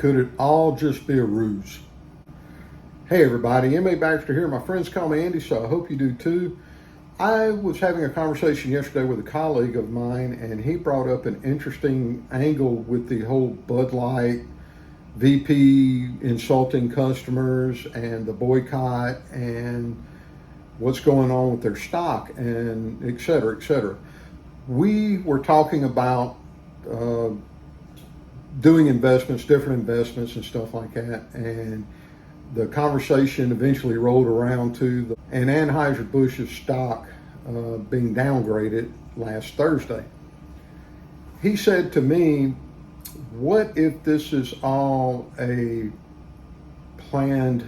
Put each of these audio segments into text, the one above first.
Could it all just be a ruse? Hey everybody, M.A. Baxter here. My friends call me Andy, so I hope you do too. I was having a conversation yesterday with a colleague of mine, and he brought up an interesting angle with the whole Bud Light VP insulting customers and the boycott and what's going on with their stock and et cetera, et cetera. We were talking about doing investments, different investments and stuff like that, and the conversation eventually rolled around to an Anheuser-Busch's stock being downgraded last Thursday. He said to me, what if this is all a planned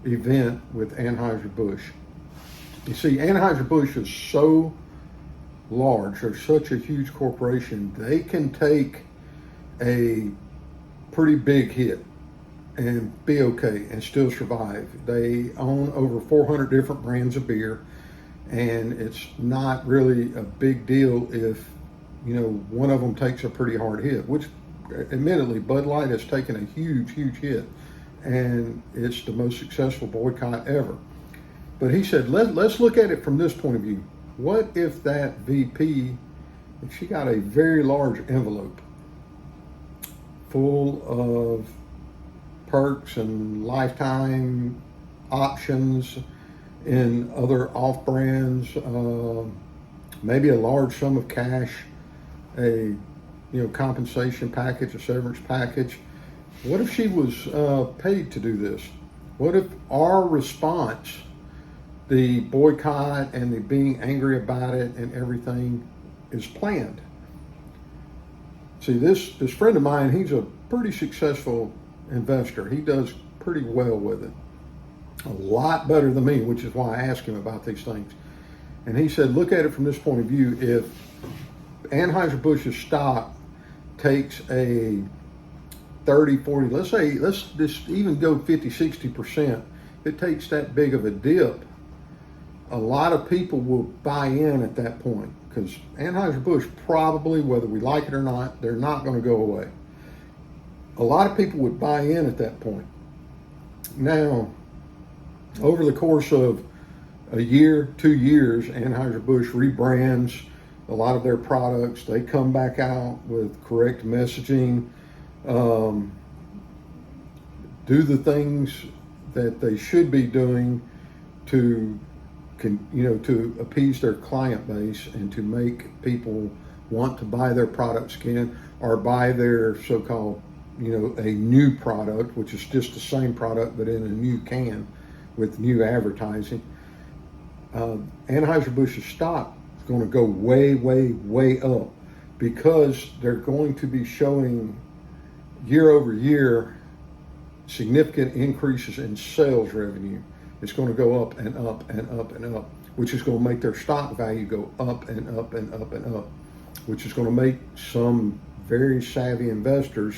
event with Anheuser-Busch? You see, Anheuser-Busch is so large, they're such a huge corporation, they can take a pretty big hit and be okay and still survive. They own over 400 different brands of beer, and it's not really a big deal if, you know, one of them takes a pretty hard hit, which admittedly Bud Light has taken a huge hit, and it's the most successful boycott ever. But he said, let's look at it from this point of view. What if that VP, if she got a very large envelope full of perks and lifetime options in other off brands, maybe a large sum of cash, a compensation package, a severance package. What if she was paid to do this? What if our response, the boycott and the being angry about it and everything, is planned? See, this friend of mine, he's a pretty successful investor. He does pretty well with it. A lot better than me, which is why I asked him about these things. And he said, look at it from this point of view. If Anheuser-Busch's stock takes a 30, 40, let's just even go 50, 60%, if it takes that big of a dip, a lot of people will buy in at that point, because Anheuser-Busch probably, whether we like it or not, they're not going to go away. A lot of people would buy in at that point. Now, over the course of a year, 2 years, Anheuser-Busch rebrands a lot of their products. They come back out with correct messaging, do the things that they should be doing to appease their client base and to make people want to buy their products again, or buy their so-called, a new product, which is just the same product but in a new can with new advertising. Anheuser-Busch's stock is going to go way up, because they're going to be showing year over year significant increases in sales revenue. It's going to go up and up and up and up, which is going to make their stock value go up and up and up and up, which is going to make some very savvy investors'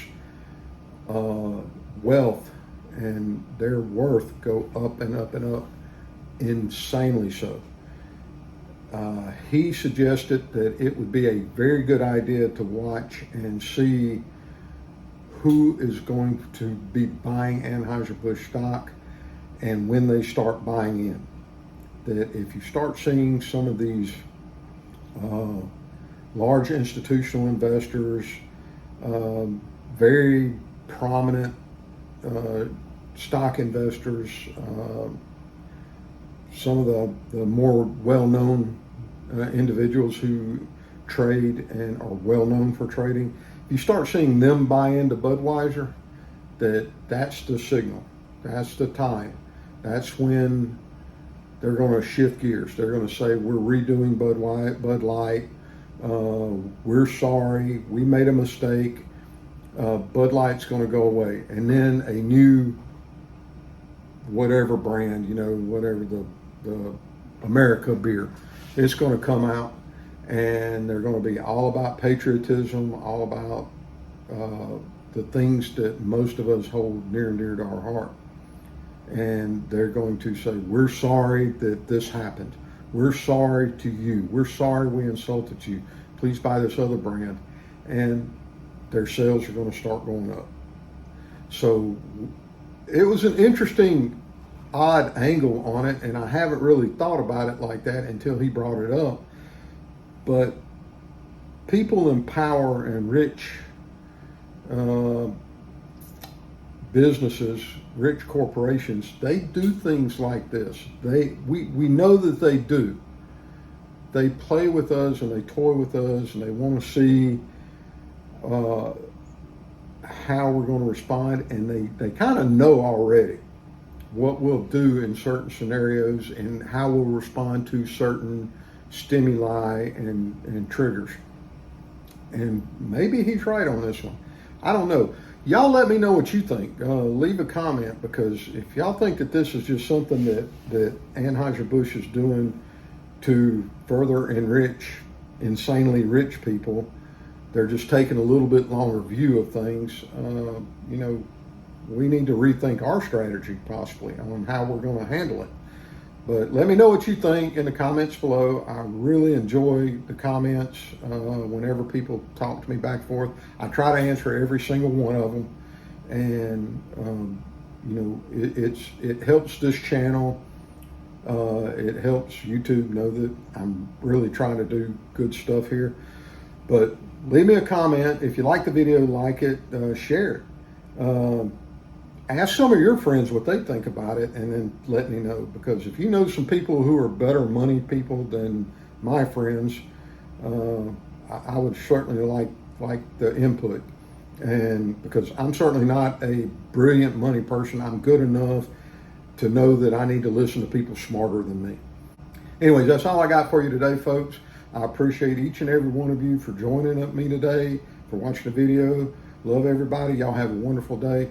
wealth and their worth go up and up and up, insanely so. He suggested that it would be a very good idea to watch and see who is going to be buying Anheuser-Busch stock and when they start buying in. That if you start seeing some of these large institutional investors, very prominent stock investors, some of the more well-known individuals who trade and are well-known for trading, you start seeing them buy into Budweiser, that's the signal. That's the time. That's when they're going to shift gears. They're going to say, we're redoing Bud Light. We're sorry. We made a mistake. Bud Light's going to go away. And then a new whatever brand, whatever the America beer, it's going to come out, and they're going to be all about patriotism, all about the things that most of us hold near and dear to our heart. And they're going to say, we're sorry that this happened. We're sorry to you. We're sorry we insulted you. Please buy this other brand. And their sales are going to start going up. So it was an interesting, odd angle on it, and I haven't really thought about it like that until he brought it up. But people in power and rich uh, businesses, rich corporations, they do things like this. We know that they do. They play with us and they toy with us, and they want to see uh, how we're going to respond, and they kind of know already what we'll do in certain scenarios and how we'll respond to certain stimuli and triggers. And maybe he's right on this one. I don't know. Y'all let me know what you think. Leave a comment, because if y'all think that this is just something that Anheuser-Busch is doing to further enrich insanely rich people, they're just taking a little bit longer view of things. We need to rethink our strategy possibly on how we're going to handle it. But let me know what you think in the comments below. I really enjoy the comments whenever people talk to me back and forth. I try to answer every single one of them, and it helps this channel. It helps YouTube know that I'm really trying to do good stuff here. But leave me a comment if you like the video, like it, share it. Ask some of your friends what they think about it, and then let me know, because if you know some people who are better money people than my friends, I would certainly like the input. And because I'm certainly not a brilliant money person, I'm good enough to know that I need to listen to people smarter than me. Anyways, that's all I got for you today, folks. I appreciate each and every one of you for joining me today, for watching the video. Love everybody. Y'all have a wonderful day.